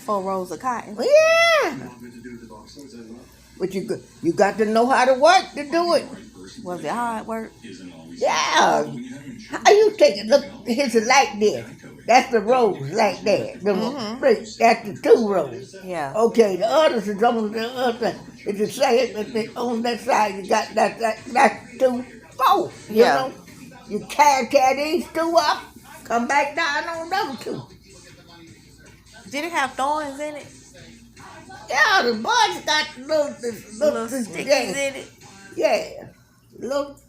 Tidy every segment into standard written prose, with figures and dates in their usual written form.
4 rows of cotton. Yeah. But you got to know how to work to do it. Was it hard work? Yeah. How you take it? Look, it's like this. That's the rows like that. That's the 2 rows. Yeah. Okay, the others is on the other. It's the same, but on that side you got that's 2 rows. You know? You carry these 2 up, come back down on them 2. Did it have thorns in it? Yeah, the buds got little stickies in it. Yeah. Look.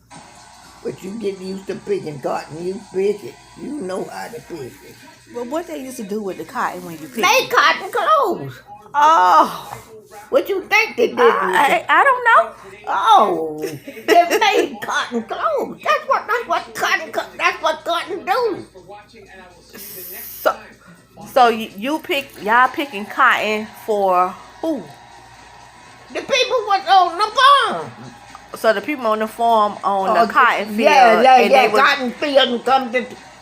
But you get used to picking cotton. You pick it. You know how to pick it. Well, what they used to do with the cotton when you pick Make it? cotton clothes. Oh. What you think they did? I don't know. Oh, they made cotton clothes. That's what cotton do. So y'all picking cotton for who? The people was on the farm. So the people on the farm on the cotton field. Yeah, cotton field and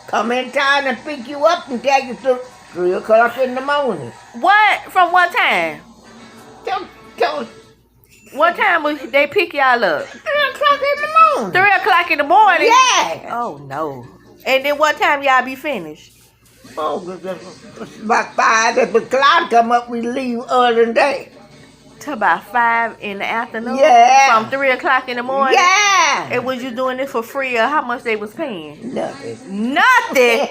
come in town and pick you up and take you to 3 o'clock in the morning. What? From what time? Till what time would they pick y'all up? 3 o'clock in the morning. 3 o'clock in the morning? Yeah. Oh, no. And then what time y'all be finished? Oh, about 5. If the cloud come up, we leave early than that. To about 5 in the afternoon? Yeah. From 3 o'clock in the morning? Yeah. And was you doing it for free or how much they was paying? Nothing. Nothing?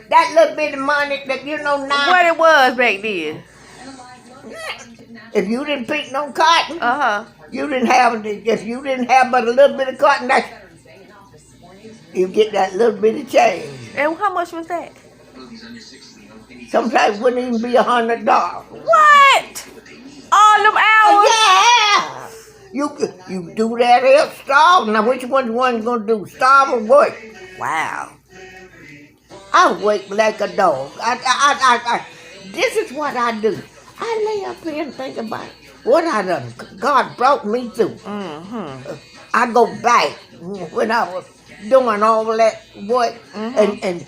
That little bit of money that you know now. What it was back then? If you didn't pick no cotton, you didn't have. If you didn't have but a little bit of cotton, you get that little bit of change. And how much was that? Sometimes it wouldn't even be $100. What? All them hours? Yeah. You do that here, starve. Now which one gonna do? Starve or work? Wow. I work like a dog. This is what I do. I lay up here and think about what I done. God brought me through. I go back when I was doing all that work and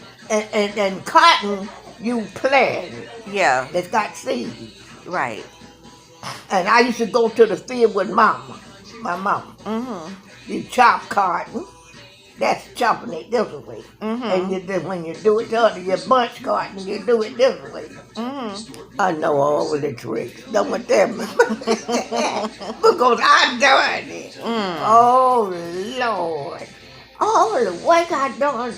cotton you plant. Yeah. That's got seeds. Right. And I used to go to the field with my mama. You chop cotton. That's chopping it this way. And when you do it the other, you bunch cotton, you do it this way. I know all of the tricks. Don't tell me. Because I done it. Oh, Lord. All the work I done.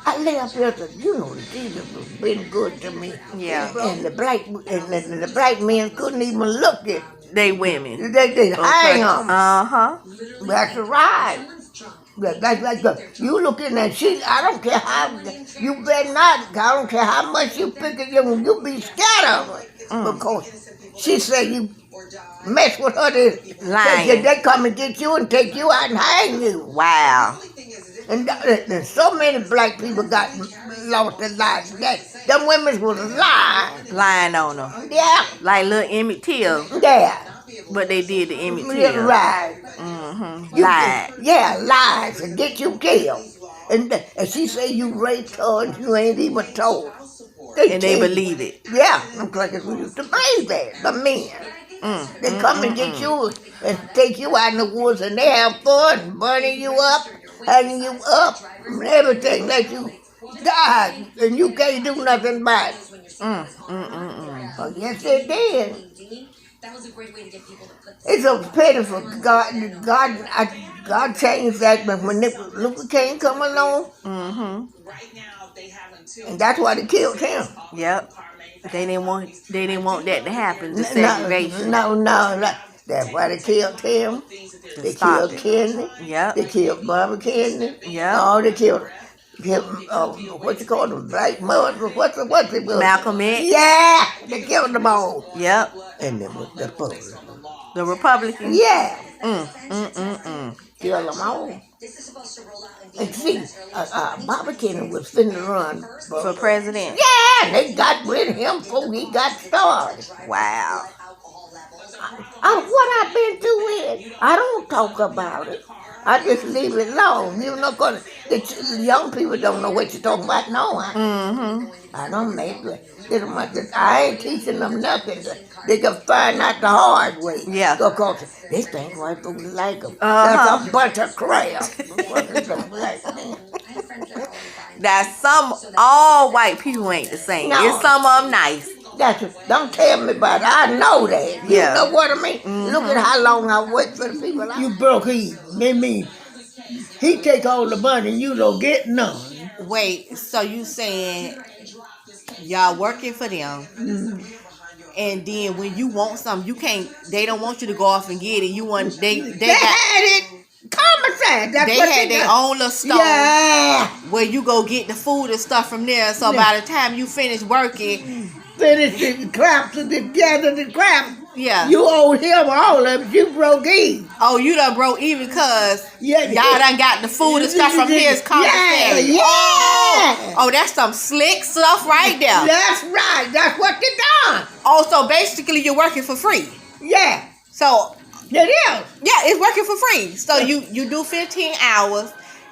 I lay up here to, Jesus has been good to me. Yeah. And the black men couldn't even look at they women. They hang them. That's right. You looking at she. I don't care how you better not. I don't care how much you pick it. You be scared of it because she said you mess with her. They come and get you and take you out and hang you. Wow. And so many black people got lost their lives. Them women was lying on them. Yeah. Like little Emmett Till. Yeah. But they did the Emmett Till. Yeah, right. Lied. Yeah, lies and get you killed. And she say you raped her and you ain't even told. They believe it. Yeah. I'm like, we used to believe that. The men. They come and get you and take you out in the woods and they have fun burning you up, hanging you up, and everything. Let you die and you can't do nothing about it. Oh, yes, they did. That was a great way to get people to put it's so pitiful. God changed that, but when Luther King come along, and that's why they killed him. Yep. They didn't want that to happen. The segregation. No. That's why they killed him. They killed Kennedy. Yep. They killed Bobby Kennedy. Yep. Oh, they killed what you call them, black mud? What's it? Malcolm X. Yeah, they killed them all. Yep. And then with the Republicans. Yeah. Kill them all. And see, Bobby Kennedy was finna run for president. Yeah, they got rid of him before he got started. Wow. What I've been through with, I don't talk about it. I just leave it alone. You're not gonna. The young people don't know what you're talking about. No, I don't make it. I ain't teaching them nothing. They can find out the hard way. Yeah. Because they think white folks like them. That's a bunch of crap. Now, all white people ain't the same. No. It's some of them nice. Don't tell me about it. I know that. You Yeah. know what I mean? Look at how long I worked for the people. You broke even. Mean he take all the money and you don't get none. Wait, so you saying y'all working for them, and then when you want something, you can't. They don't want you to go off and get it. You want they had it. Commissary. That's they what had their own little store. Yeah. Where you go get the food and stuff from there. So by the time you finish working, finish the crops and gather the crops. Yeah. You owed him all of it. You broke even. Oh, you done broke even because y'all done got the food and stuff from his commissary. Yeah. Oh, that's some slick stuff right there. That's right. That's what they done. Oh, so basically you're working for free. Yeah. So it is. Yeah, it's working for free. So you do 15 hours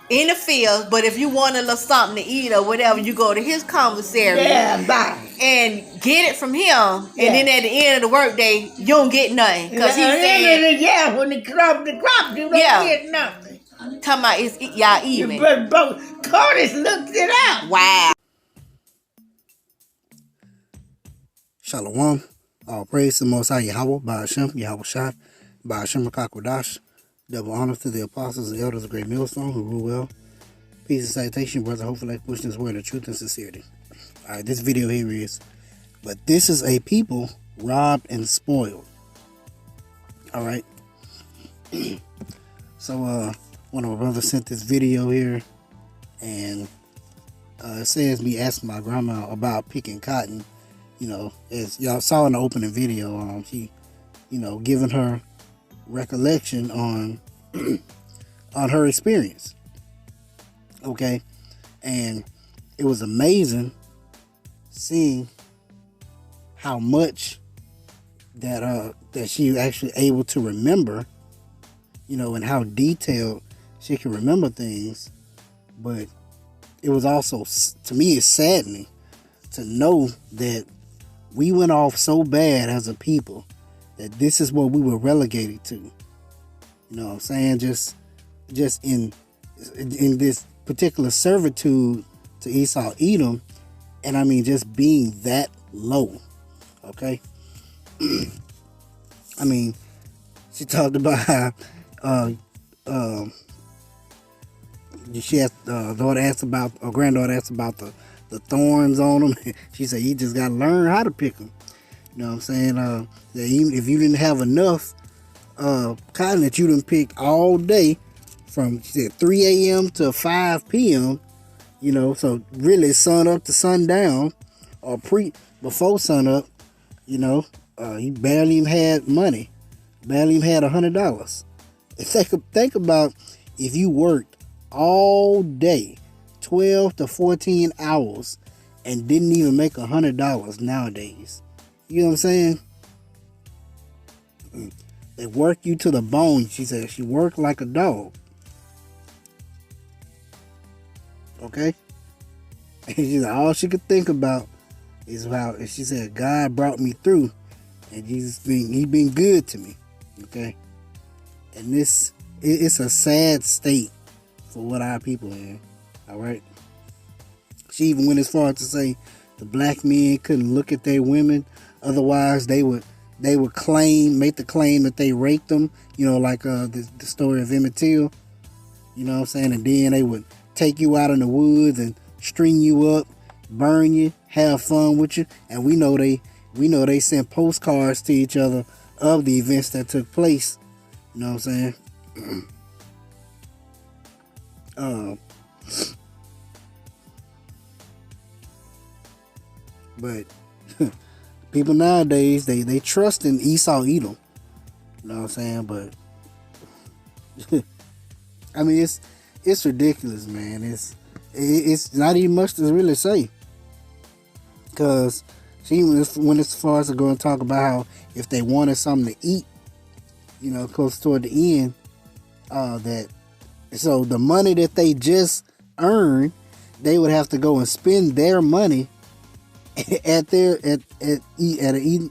in the field, but if you want a little something to eat or whatever, you go to his commissary and get it from him. And then at the end of the workday, you don't get nothing. Because he said, when they crop the crop, you don't get nothing. Talking about it's y'all even. Curtis looked it out. Wow. Shalom. All praise to the Most High Yahweh, Ba'ashem, Yahweh Shah, Ba'ashem HaKakodash. Double honor to the apostles and elders of Great Millstone who rule well. Peace and salutation, brother. Hopefully, pushing this word of truth and sincerity. All right, this video here is, but this is a people robbed and spoiled. All right. So, one of my brothers sent this video here, and it says me asking my grandma about picking cotton. You know, as y'all saw in the opening video, she, giving her recollection on on her experience. Okay, and it was amazing seeing how much that she actually able to remember, and how detailed she can remember things. But it was also, to me, it's saddening to know that we went off so bad as a people that this is what we were relegated to. You know what I'm saying? Just in this particular servitude to Esau Edom, and I mean just being that low. Okay? I mean, she talked about how she asked, granddaughter asked about the thorns on them. She said, you just got to learn how to pick them. You know what I'm saying? That even if you didn't have enough cotton that you didn't pick all day from, she said, 3 a.m. to 5 p.m., so really sun up to sundown or before sun up, you barely even had money, barely even had $100. Think about if you worked all day, 12 to 14 hours, and didn't even make $100 nowadays. You know what I'm saying? They work you to the bone. She said she worked like a dog. Okay? And she said all she could think about is how, she said, God brought me through, and he been good to me. Okay? And it's a sad state for what our people are in. All right? She even went as far as to say the black men couldn't look at their women, otherwise they would make the claim that they raped them, like the story of Emmett Till, you know what I'm saying? And then they would take you out in the woods and string you up, burn you, have fun with you. And we know they sent postcards to each other of the events that took place. You know what I'm saying? But people nowadays, they trust in Esau Edom. You know what I'm saying? But I mean, it's ridiculous, man. It's not even much to really say, because she went as far as to go and talk about how if they wanted something to eat, close toward the end, so the money that they just earned, they would have to go and spend their money at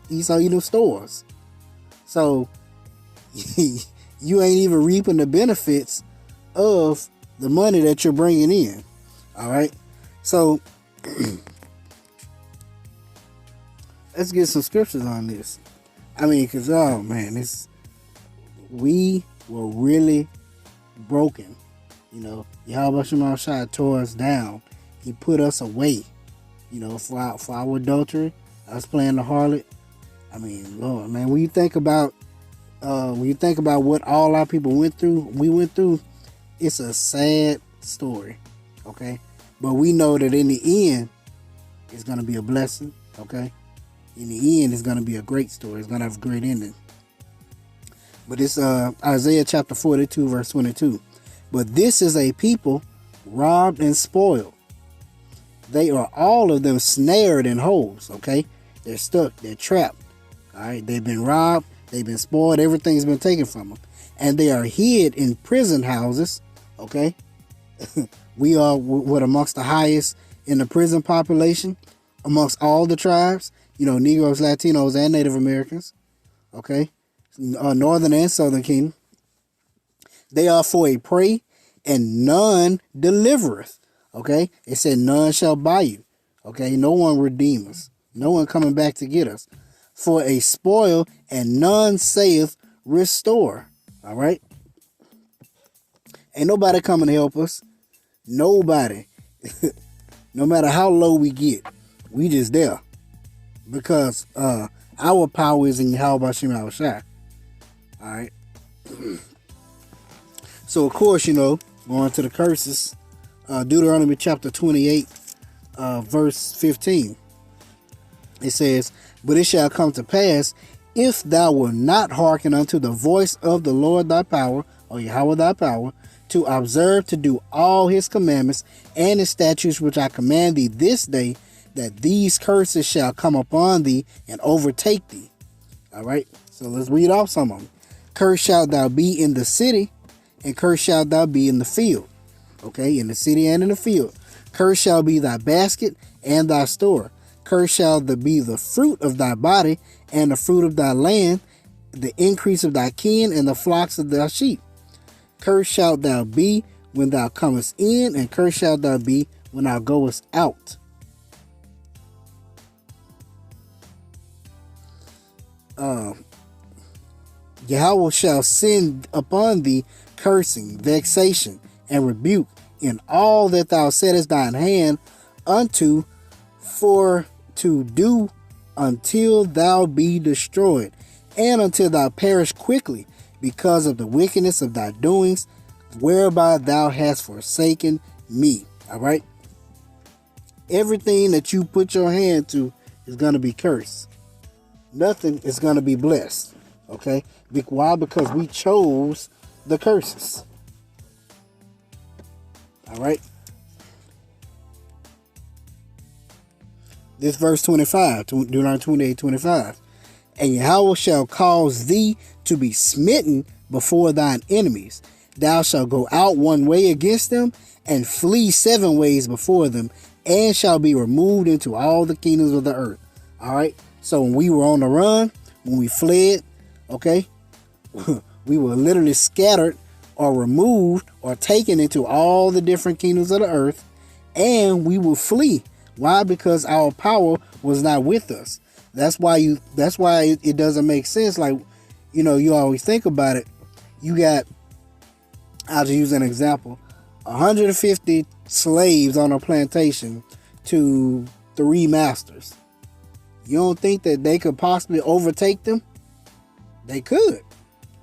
Esau Edom stores. So you ain't even reaping the benefits of the money that you're bringing in. All right. So let's get some scriptures on this. I mean, because, oh man, we were really broken. You know, Yahweh Shema Shai tore us down. He put us away. You know, for our adultery, us playing the harlot. I mean, Lord, man, when you think about what all our people we went through, it's a sad story. Okay, but we know that in the end, it's gonna be a blessing. Okay, in the end, it's gonna be a great story. It's gonna have a great ending. But it's Isaiah chapter 42, verse 22. But this is a people robbed and spoiled. They are all of them snared in holes. Okay, they're stuck. They're trapped. All right, they've been robbed. They've been spoiled. Everything's been taken from them, and they are hid in prison houses. Okay, we are what amongst the highest in the prison population amongst all the tribes. You know, Negroes, Latinos, and Native Americans. Okay, Northern and Southern Kingdom. They are for a prey, and none delivereth. Okay, it said none shall buy you. Okay, no one redeem us. No one coming back to get us. For a spoil, and none saith restore. All right. Ain't nobody coming to help us. Nobody. No matter how low we get, we just there. Because our power is in Yahweh Shema Shai. All right. So, of course, you know, going to the curses. Deuteronomy chapter 28, verse 15. It says, but it shall come to pass, if thou wilt not hearken unto the voice of the Lord thy power, or Yahweh thy power, to observe to do all his commandments and his statutes which I command thee this day, that these curses shall come upon thee and overtake thee. All right, so let's read off some of them. Cursed shalt thou be in the city, and cursed shalt thou be in the field. Okay, in the city and in the field. Cursed shall be thy basket and thy store. Cursed shall be the fruit of thy body and the fruit of thy land, the increase of thy kin and the flocks of thy sheep. Cursed shalt thou be when thou comest in, and cursed shalt thou be when thou goest out. Yahweh shall send upon thee cursing, vexation, and rebuke in all that thou settest thine hand unto, for to do, until thou be destroyed, and until thou perish quickly, because of the wickedness of thy doings, whereby thou hast forsaken me. All right. Everything that you put your hand to is going to be cursed. Nothing is going to be blessed. Okay. Why? Because we chose the curses. All right. This verse 25, Deuteronomy 28:25. And Yahweh shall cause thee to be smitten before thine enemies. Thou shalt go out one way against them, and flee 7 ways before them, and shall be removed into all the kingdoms of the earth. All right. So when we were on the run, when we fled, okay, we were literally scattered or removed or taken into all the different kingdoms of the earth, and we will flee. Why? Because our power was not with us. That's why it doesn't make sense. Like, you know, you always think about it. You got, I'll just use an example, 150 slaves on a plantation to 3 masters. You don't think that they could possibly overtake them? They could.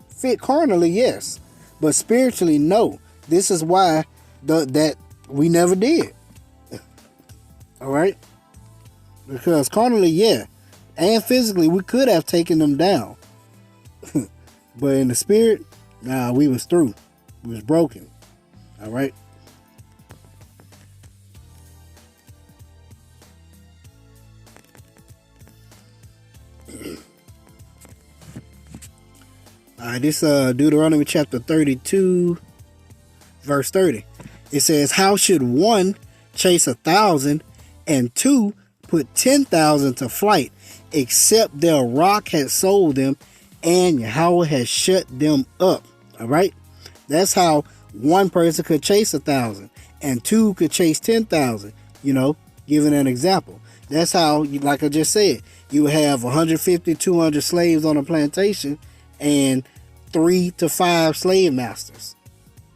Fit carnally, yes. But spiritually, no. This is why that we never did. All right? Because carnally, yeah. And physically, we could have taken them down. But in the spirit, nah, we was through. We was broken. All right? All right, this Deuteronomy chapter 32, verse 30. It says, how should one chase 1,000 and 2 put 10,000 to flight, except their rock had sold them, and Yahweh had shut them up. All right, that's how one person could chase 1,000, and two could chase 10,000. You know, giving an example. That's how, like I just said, you have 150, 200 slaves on a plantation, and 3 to 5 slave masters.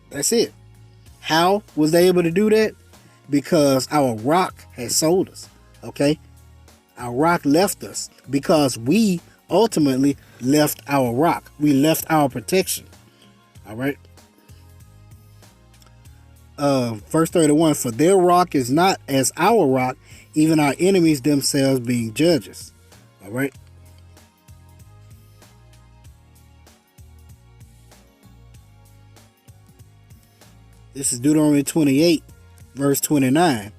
That's it. How was they able to do that? Because our rock had sold us. Okay, our rock left us because we ultimately left our rock. We left our protection. All right. Verse 31, for their rock is not as our rock, even our enemies themselves being judges. All right. This is Deuteronomy 28, verse 29.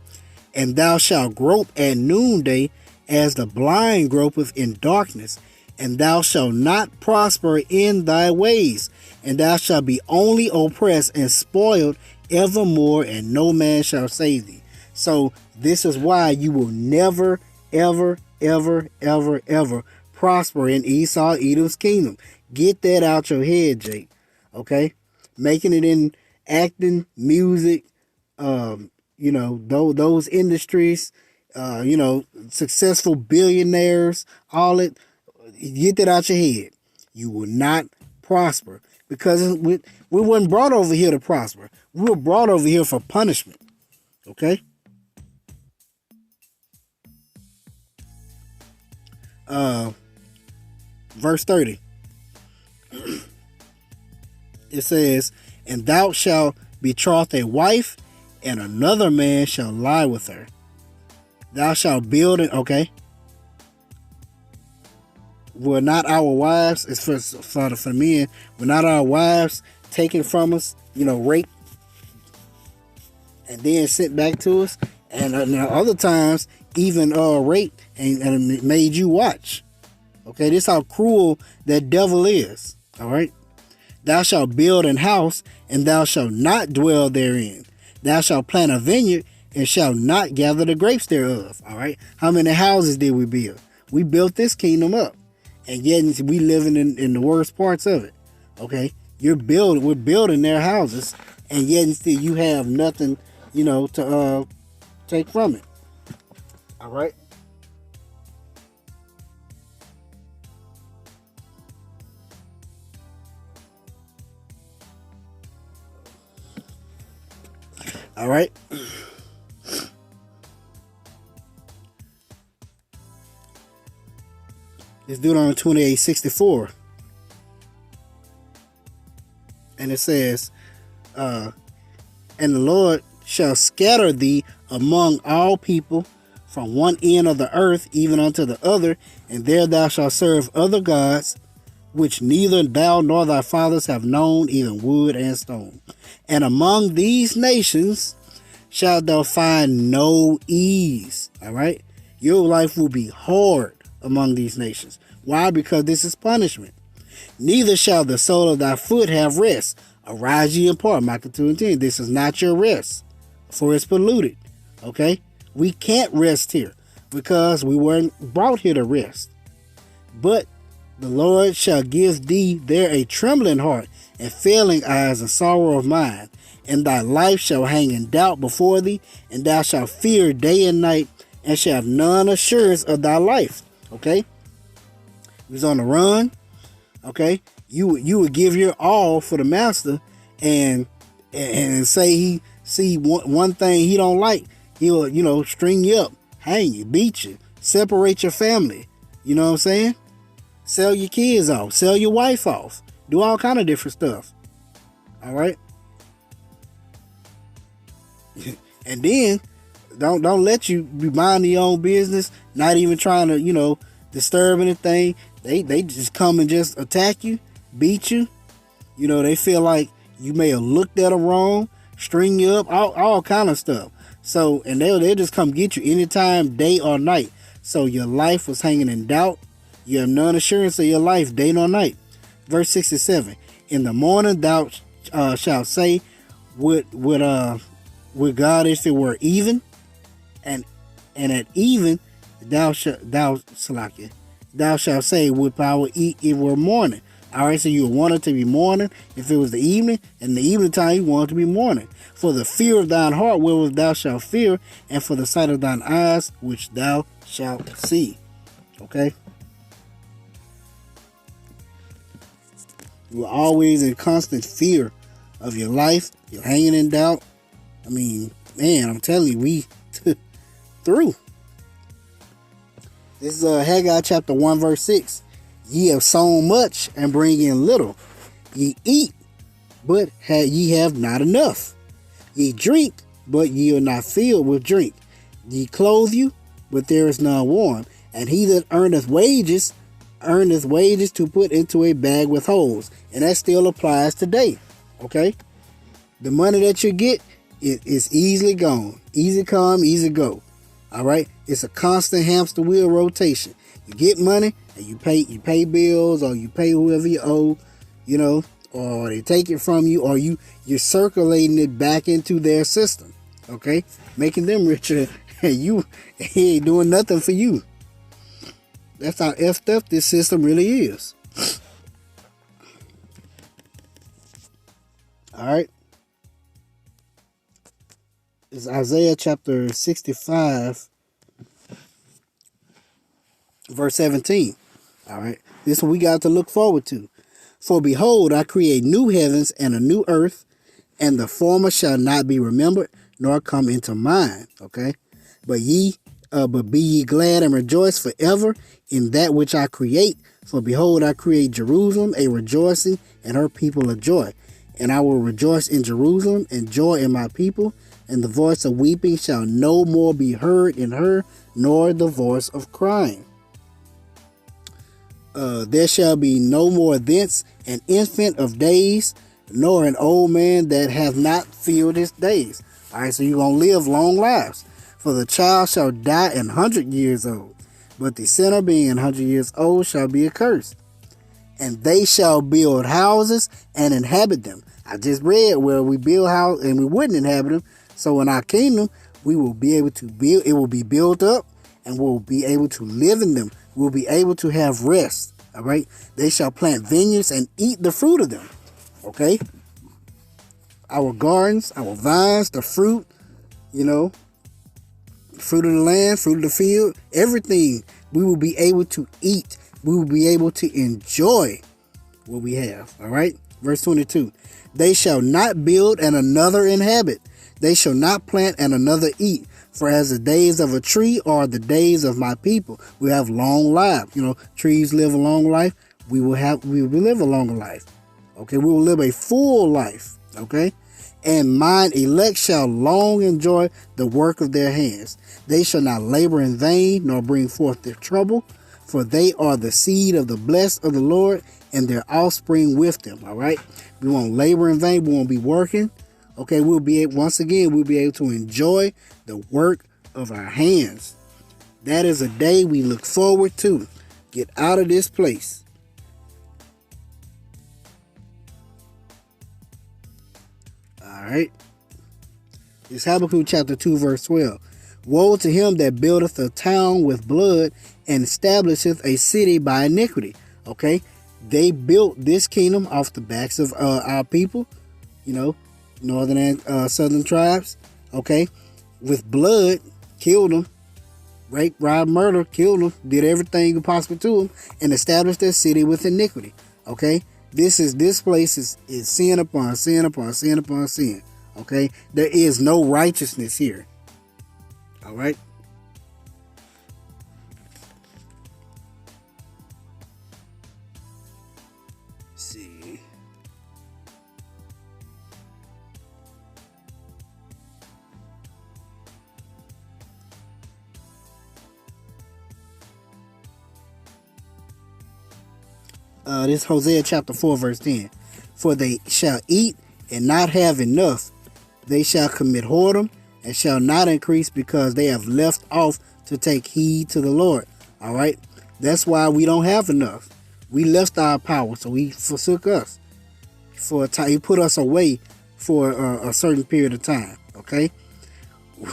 And thou shalt grope at noonday as the blind gropeth in darkness, and thou shalt not prosper in thy ways, and thou shalt be only oppressed and spoiled evermore, and no man shall save thee. So this is why you will never, ever, ever, ever, ever prosper in Esau, Edom's kingdom. Get that out your head, Jake. Okay? Making it in acting, music, you know, those industries, you know, successful billionaires, all it, get that out your head. You will not prosper, because we weren't brought over here to prosper. We were brought over here for punishment. Okay? Verse 30. It says, and thou shalt betroth a wife, and another man shall lie with her. Thou shalt build it. Okay. Were not our wives, it's for the men, were not our wives taken from us, you know, raped, and then sent back to us? And other times, even raped and made you watch. Okay, this is how cruel that devil is. All right. Thou shalt build an house, and thou shalt not dwell therein. Thou shalt plant a vineyard, and shalt not gather the grapes thereof. All right. How many houses did we build? We built this kingdom up, and yet we living in the worst parts of it. Okay. We're building their houses, and yet still you have nothing, you know, to take from it. All right. All right. It's Deuteronomy 28:64. And it says, and the Lord shall scatter thee among all people from one end of the earth even unto the other, and there thou shalt serve other gods, which neither thou nor thy fathers have known, even wood and stone. And among these nations shalt thou find no ease. All right. Your life will be hard among these nations. Why? Because this is punishment. Neither shall the sole of thy foot have rest. Arise ye and part. Micah 2:10. This is not your rest, for it's polluted. Okay. We can't rest here because we weren't brought here to rest. But the Lord shall give thee there a trembling heart and failing eyes and sorrow of mind. And thy life shall hang in doubt before thee, and thou shalt fear day and night, and shall have none assurance of thy life. Okay? He was on the run. Okay? You would give your all for the master, and say he see one thing he don't like, he'll, you know, string you up, hang you, beat you, separate your family. You know what I'm saying? Sell your kids off, sell your wife off, do all kind of different stuff. All right. And then don't let you be minding your own business, not even trying to, you know, disturb anything. They just come and just attack you, beat you. You know, they feel like you may have looked at them wrong, string you up, all kind of stuff. So, and they'll just come get you anytime, day or night. So your life was hanging in doubt. You have none assurance of your life, day nor night. Verse 67. In the morning thou shalt say, would God if it were even? And at even thou shalt say, would I will eat if it were morning. Alright, so you would want it to be morning if it was the evening, and the evening time you want it to be morning. For the fear of thine heart wherewith thou shalt fear, and for the sight of thine eyes which thou shalt see. Okay? You are always in constant fear of your life. You're hanging in doubt. I mean, man, I'm telling you, we through. This is Haggai chapter 1 verse 6. Ye have sown much and bring in little. Ye eat, but ye have not enough. Ye drink, but ye are not filled with drink. Ye clothe you, but there is none warm. And he that earneth wages to put into a bag with holes. And that still applies today. Okay? The money that you get is easily gone. Easy come, easy go. Alright? It's a constant hamster wheel rotation. You get money and you pay bills, or you pay whoever you owe, you know, or they take it from you, or you're circulating it back into their system. Okay? Making them richer, and he ain't doing nothing for you. That's how effed up this system really is. Alright. It's Isaiah chapter 65, verse 17. Alright. This is what we got to look forward to. For behold, I create new heavens and a new earth, and the former shall not be remembered, nor come into mind. Okay. But be ye glad and rejoice forever in that which I create. For behold, I create Jerusalem a rejoicing, and her people a joy. And I will rejoice in Jerusalem, and joy in my people. And the voice of weeping shall no more be heard in her, nor the voice of crying. There shall be no more thence an infant of days, nor an old man that hath not filled his days. All right, so you're going to live long lives. For the child shall die 100 years old, but the sinner being 100 years old shall be accursed. And they shall build houses and inhabit them. I just read where we build houses and we wouldn't inhabit them. So in our kingdom, we will be able to build, it will be built up, and we'll be able to live in them. We'll be able to have rest. All right. They shall plant vineyards and eat the fruit of them. Okay. Our gardens, our vines, the fruit, you know, fruit of the land, fruit of the field, everything we will be able to eat. We will be able to enjoy what we have. All right. Verse 22. They shall not build and another inhabit. They shall not plant and another eat. For as the days of a tree are the days of my people. We have long life. You know, trees live a long life. We will live a longer life. Okay. We will live a full life. Okay. And mine elect shall long enjoy the work of their hands. They shall not labor in vain, nor bring forth their trouble. For they are the seed of the blessed of the Lord, and their offspring with them. All right. We won't labor in vain. We won't be working. Okay, we'll be able to enjoy the work of our hands. That is a day we look forward to. Get out of this place. All right. It's Habakkuk chapter 2 verse 12. Woe to him that buildeth a town with blood and establisheth a city by iniquity. Okay. They built this kingdom off the backs of our people, you know, northern and southern tribes, okay, with blood, killed them, rape, rob, murder, killed them, did everything possible to them, and established their city with iniquity, okay. This place is sin upon sin upon sin upon sin, okay. There is no righteousness here, all right. See. This Hosea chapter 4 verse 10. For they shall eat and not have enough. They shall commit whoredom and shall not increase, because they have left off to take heed to the Lord. All right. That's why we don't have enough. We left our power, so he forsook us for a time. He put us away for a certain period of time. Okay.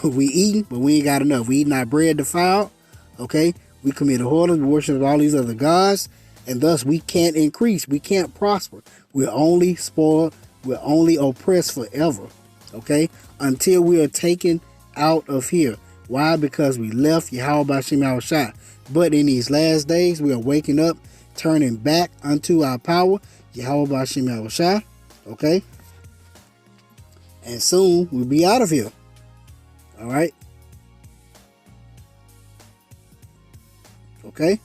We eating, but we ain't got enough. We eating our bread defiled. Okay? We committed whoredom, we worship all these other gods, and thus we can't increase, we can't prosper. We're only spoiled, we're only oppressed forever. Okay? Until we are taken out of here. Why? Because we left Yahweh B'Shem Yahushua. But in these last days, we are waking up, turning back unto our power, Yahweh B'Shem Yahushua. Okay? And soon we'll be out of here. Alright? Okay?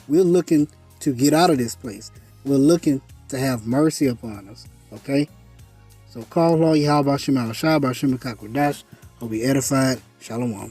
We're looking to get out of this place. We're looking to have mercy upon us. Okay? So call Lord Yahweh B'Shem Yahushua, B'Shem Kakodash, will be edified. Shalom.